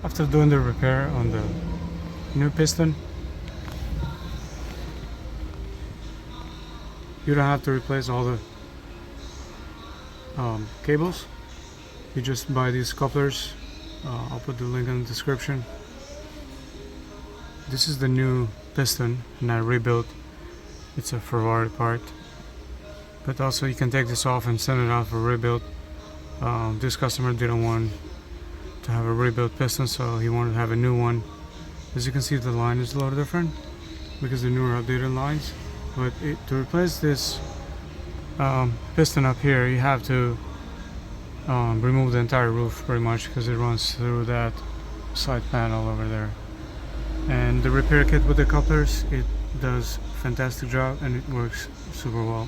After doing the repair on the new piston, you don't have to replace all the cables. You just buy these couplers. I'll put the link in the description. This is the new piston, and I rebuilt. It's a Ferrari part, but also you can take this off and send it out for rebuild. This customer didn't want to have a rebuilt piston, so he wanted to have a new one. As you can see, the line is a little different because the newer outdated lines. But to replace this piston up here, you have to remove the entire roof pretty much, because it runs through that side panel over there. And the repair kit with the couplers, it does a fantastic job and it works super well.